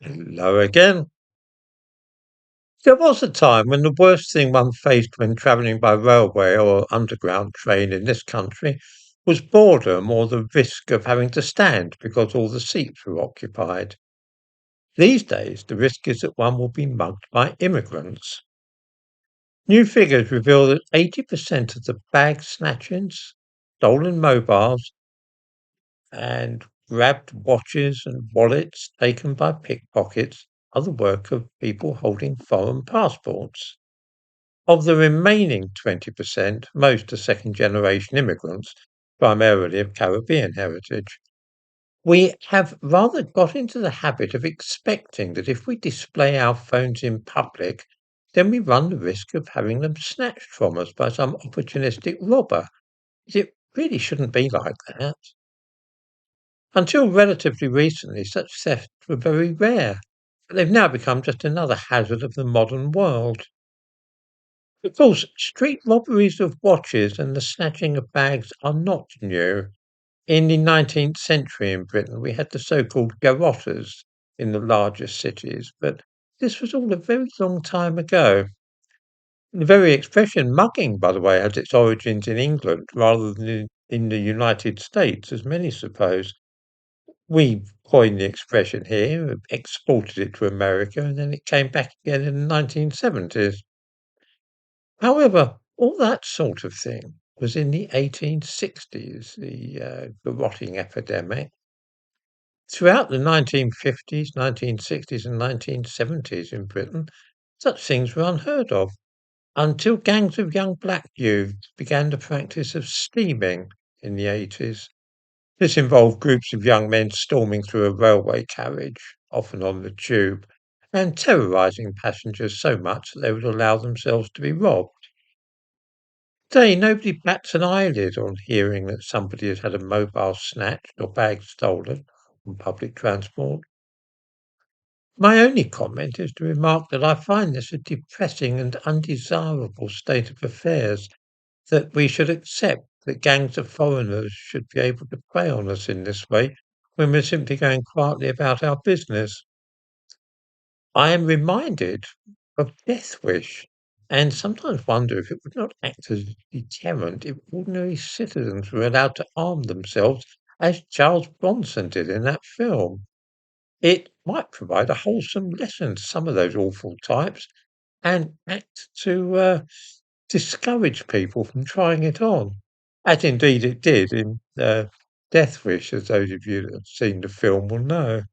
Hello again. There was a time when the worst thing one faced when travelling by railway or underground train in this country was boredom or the risk of having to stand because all the seats were occupied. These days, the risk is that one will be mugged by immigrants. New figures reveal that 80% of the bag snatchings, stolen mobiles, and grabbed watches and wallets taken by pickpockets are the work of people holding foreign passports. Of the remaining 20%, most are second generation immigrants, primarily of Caribbean heritage. We have rather got into the habit of expecting that if we display our phones in public, then we run the risk of having them snatched from us by some opportunistic robber. It really shouldn't be like that. Until relatively recently, such thefts were very rare, but they've now become just another hazard of the modern world. Of course, street robberies of watches and the snatching of bags are not new. In the 19th century in Britain, we had the so-called garrotters in the largest cities, but this was all a very long time ago. The very expression mugging, by the way, has its origins in England rather than in the United States, as many suppose. We coined the expression here, exported it to America, and then it came back again in the 1970s. However, all that sort of thing was in the 1860s, the garrotting epidemic. Throughout the 1950s, 1960s, and 1970s in Britain, such things were unheard of until gangs of young black youths began the practice of steaming in the 80s. This involved groups of young men storming through a railway carriage, often on the tube, and terrorising passengers so much that they would allow themselves to be robbed. Today, nobody bats an eyelid on hearing that somebody has had a mobile snatched or bag stolen on public transport. My only comment is to remark that I find this a depressing and undesirable state of affairs, that we should accept that gangs of foreigners should be able to prey on us in this way when we're simply going quietly about our business. I am reminded of Death Wish and sometimes wonder if it would not act as a deterrent if ordinary citizens were allowed to arm themselves as Charles Bronson did in that film. It might provide a wholesome lesson to some of those awful types and act to discourage people from trying it on, as indeed it did in Death Wish, as those of you that have seen the film will know.